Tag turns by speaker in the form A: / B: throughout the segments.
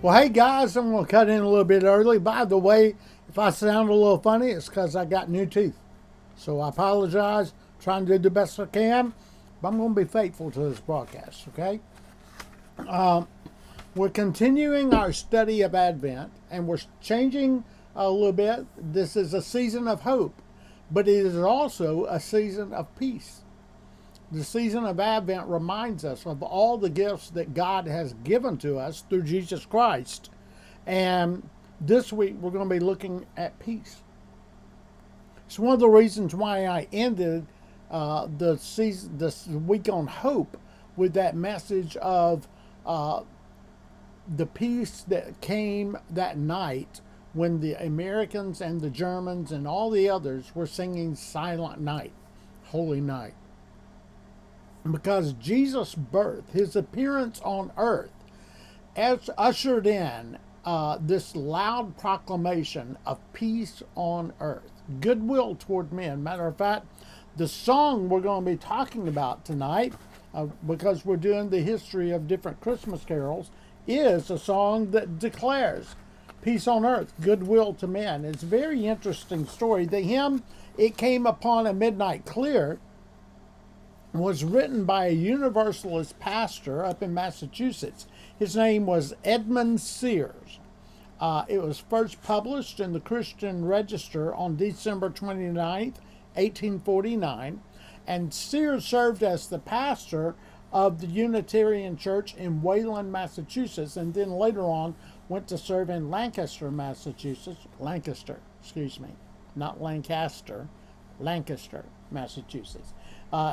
A: Well, hey guys, I'm going to cut in a little bit early. By the way, if I sound a little funny, it's because I got new teeth. So I apologize, trying to do the best I can, but I'm going to be faithful to this broadcast, okay? We're continuing our study of Advent, and we're changing a little bit. This is a season of hope, but it is also a season of peace. The season of Advent reminds us of all the gifts that God has given to us through Jesus Christ. And this week we're going to be looking at peace. It's one of the reasons why I ended this week on hope with that message of uh, the peace that came that night when the Americans and the Germans and all the others were singing Silent Night, Holy Night. Because Jesus' birth, his appearance on earth, has ushered in this loud proclamation of peace on earth, goodwill toward men. Matter of fact, the song we're going to be talking about tonight, because we're doing the history of different Christmas carols, is a song that declares peace on earth, goodwill to men. It's a very interesting story. The hymn, It Came Upon a Midnight Clear, was written by a Universalist pastor up in Massachusetts. His name was Edmund Sears. It was first published in the Christian Register on December 29th, 1849, and Sears served as the pastor of the Unitarian Church in Wayland, Massachusetts, and then later on went to serve in Lancaster, Massachusetts. Not Lancaster, Lancaster, Massachusetts.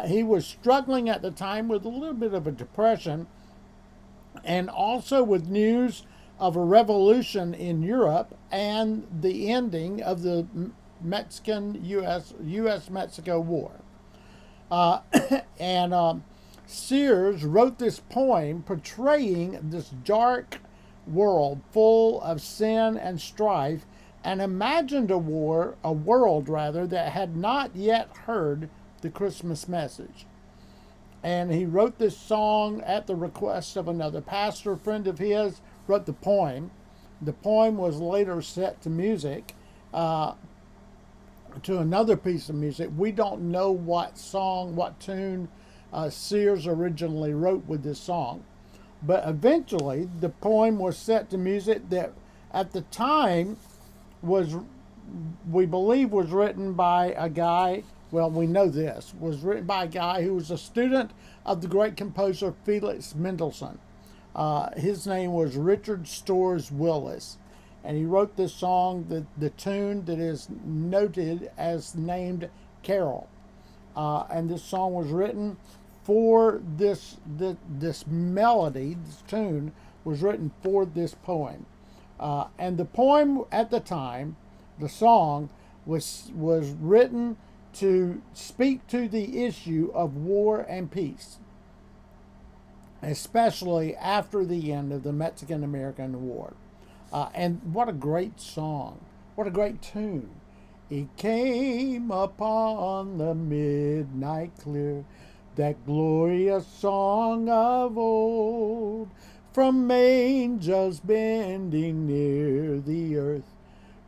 A: He was struggling at the time with a little bit of a depression and also with news of a revolution in Europe and the ending of the Mexican U.S. Mexico War. And Sears wrote this poem portraying this dark world full of sin and strife and imagined a world that had not yet heard the Christmas message. And he wrote this song at the request of another pastor friend of his, wrote the poem. The poem was later set to music, to another piece of music. We don't know what tune Sears originally wrote with this song. But eventually, the poem was set to music that at the time we believe was written by a guy. Well, we know this was written by a guy who was a student of the great composer Felix Mendelssohn. His name was Richard Storrs Willis, and he wrote this song, the tune that is noted as named Carol. And this song was written for this melody. This tune was written for this poem. And the poem at the time, the song, was written to speak to the issue of war and peace, especially after the end of the Mexican-American War. And what a great song. What a great tune. It came upon the midnight clear, that glorious song of old, from angels bending near the earth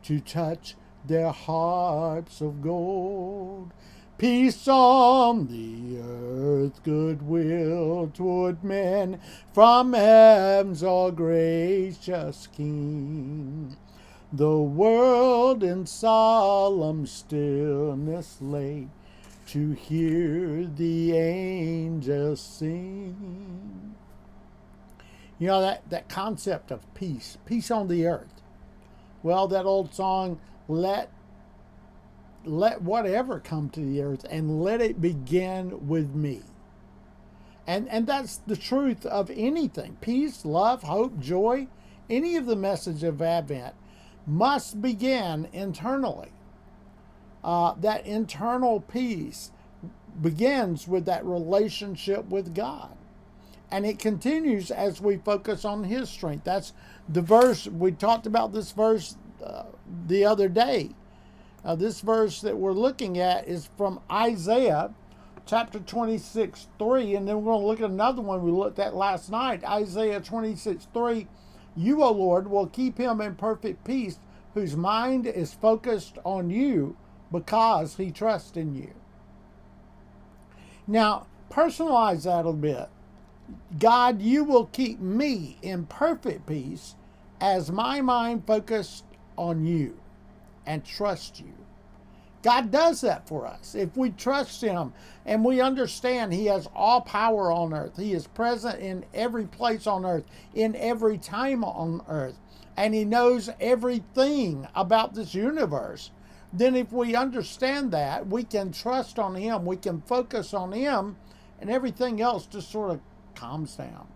A: to touch their harps of gold. Peace on the earth, goodwill toward men, from heaven's all gracious King. The world in solemn stillness lay to hear the angels sing. You know, that concept of peace on the earth. Well, that old song, let whatever come to the earth and let it begin with me. And that's the truth of anything. Peace, love, hope, joy, any of the message of Advent must begin internally. That internal peace begins with that relationship with God. And it continues as we focus on his strength. That's the verse. We talked about this verse the other day. This verse that we're looking at is from Isaiah chapter 26:3, and then we're going to look at another one we looked at last night, Isaiah 26:3. You, O Lord, will keep him in perfect peace, whose mind is focused on you because he trusts in you. Now, personalize that a bit. God, you will keep me in perfect peace as my mind focused on you and trust you. God does that for us. If we trust him and we understand he has all power on earth, he is present in every place on earth, in every time on earth, and he knows everything about this universe, then if we understand that, we can trust on him, we can focus on him, and everything else just sort of calms down.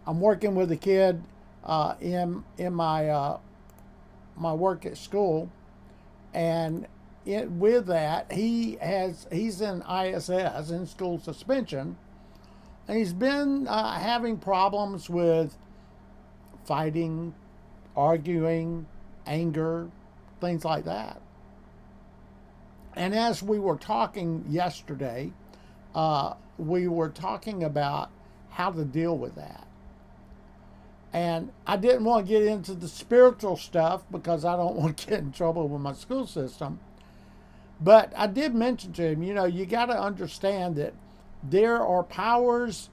A: I'm working with a kid in my my work at school, and with that, he's in ISS, in school suspension, and he's been having problems with fighting, arguing, anger, things like that. And as we were talking yesterday, we were talking about how to deal with that. And I didn't want to get into the spiritual stuff because I don't want to get in trouble with my school system. But I did mention to him, you got to understand that there are powers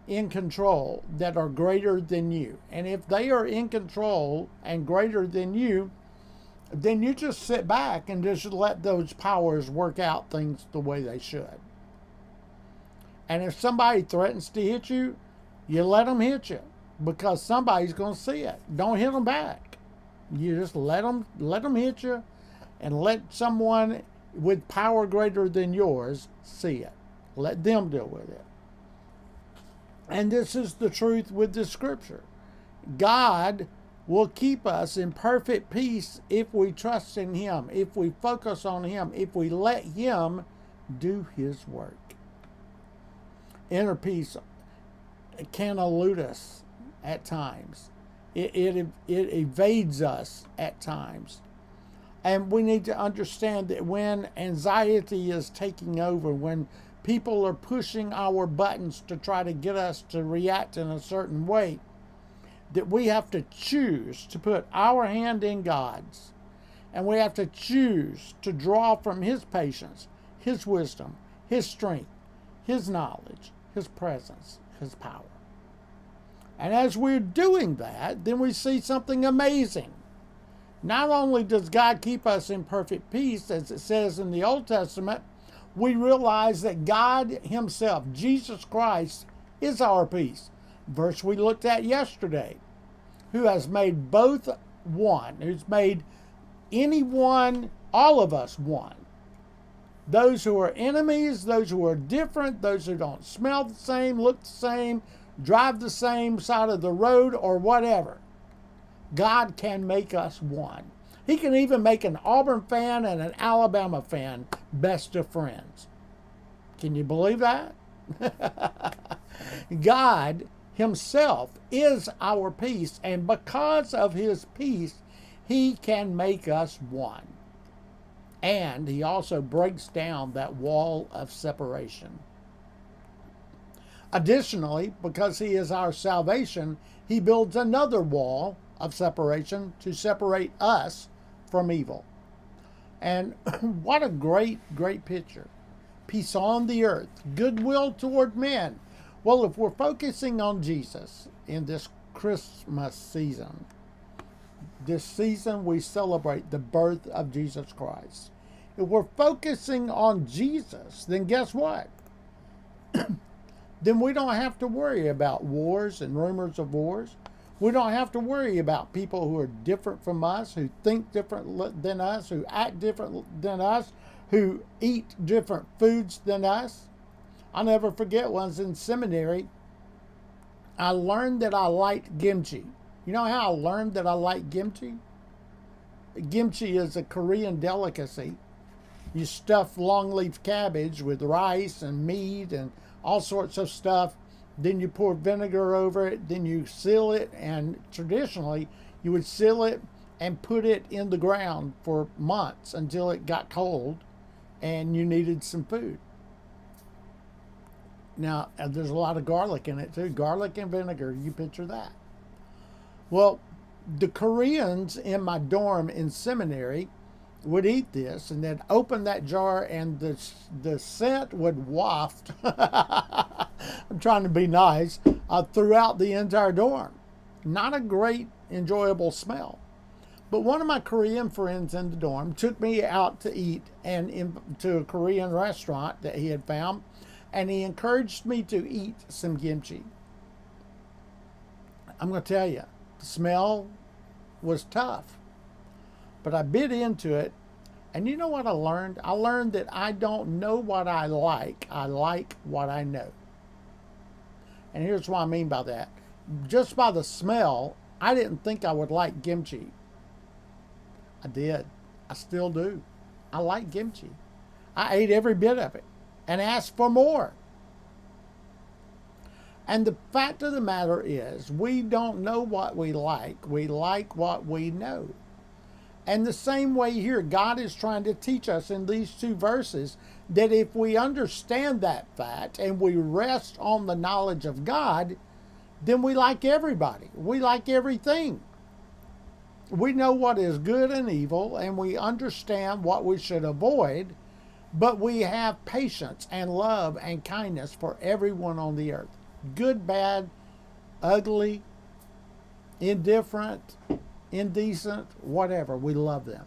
A: in control that are greater than you. And if they are in control and greater than you, then you just sit back and just let those powers work out things the way they should. And if somebody threatens to hit you, you let them hit you, because somebody's going to see it. Don't hit them back. You just let them hit you, and let someone with power greater than yours see it. Let them deal with it. And this is the truth with the scripture. God will keep us in perfect peace if we trust in him, if we focus on him, if we let him do his work. Inner peace can elude us at times. It evades us at times. And we need to understand that when anxiety is taking over, when people are pushing our buttons to try to get us to react in a certain way, that we have to choose to put our hand in God's. And we have to choose to draw from his patience, his wisdom, his strength, his knowledge, his presence, his power. And as we're doing that, then we see something amazing. Not only does God keep us in perfect peace, as it says in the Old Testament, we realize that God himself, Jesus Christ, is our peace. Verse we looked at yesterday, who has made both one, who's made anyone, all of us one. Those who are enemies, those who are different, those who don't smell the same, look the same, drive the same side of the road, or whatever. God can make us one. He can even make an Auburn fan and an Alabama fan best of friends. Can you believe that? God himself is our peace, and because of his peace, he can make us one. And he also breaks down that wall of separation. Additionally, because he is our salvation, he builds another wall of separation to separate us from evil. And what a great, great picture. Peace on the earth, goodwill toward men. Well, if we're focusing on Jesus in this Christmas season, this season we celebrate the birth of Jesus Christ. If we're focusing on Jesus, then guess what? Then we don't have to worry about wars and rumors of wars. We don't have to worry about people who are different from us, who think different than us, who act different than us, who eat different foods than us. I'll never forget when I was in seminary, I learned that I liked kimchi. You know how I learned that I like kimchi? Kimchi is a Korean delicacy. You stuff long leaf cabbage with rice and meat and all sorts of stuff. Then you pour vinegar over it. Then you seal it. And traditionally, you would seal it and put it in the ground for months until it got cold and you needed some food. Now, there's a lot of garlic in it too. Garlic and vinegar, you picture that. Well, the Koreans in my dorm in seminary would eat this and then open that jar, and the scent would waft. I'm trying to be nice, throughout the entire dorm. Not a great, enjoyable smell. But one of my Korean friends in the dorm took me out to eat to a Korean restaurant that he had found, and he encouraged me to eat some kimchi. I'm going to tell you, the smell was tough, but I bit into it. And you know what I learned? I learned that I don't know what I like what I know. And here's what I mean by that. Just by the smell, I didn't think I would like kimchi. I did. I still do. I like kimchi. I ate every bit of it and asked for more. And the fact of the matter is, we don't know what we like what we know. And the same way here, God is trying to teach us in these two verses that if we understand that fact and we rest on the knowledge of God, then we like everybody. We like everything. We know what is good and evil, and we understand what we should avoid, but we have patience and love and kindness for everyone on the earth. Good, bad, ugly, indifferent, indecent, whatever. We love them.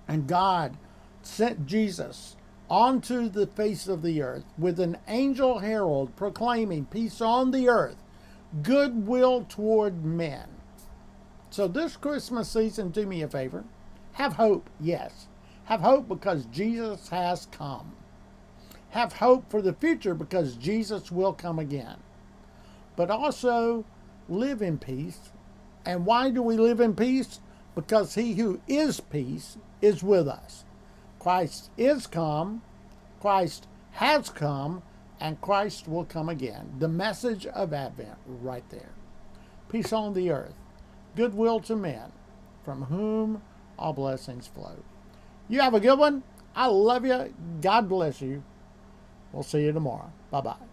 A: And God sent Jesus onto the face of the earth with an angel herald proclaiming peace on the earth, goodwill toward men. So this Christmas season, do me a favor. Have hope, yes. Have hope because Jesus has come. Have hope for the future because Jesus will come again. But also live in peace. And why do we live in peace? Because he who is peace is with us. Christ is come, Christ has come, and Christ will come again. The message of Advent right there. Peace on the earth, goodwill to men, from whom all blessings flow. You have a good one. I love you. God bless you. We'll see you tomorrow. Bye-bye.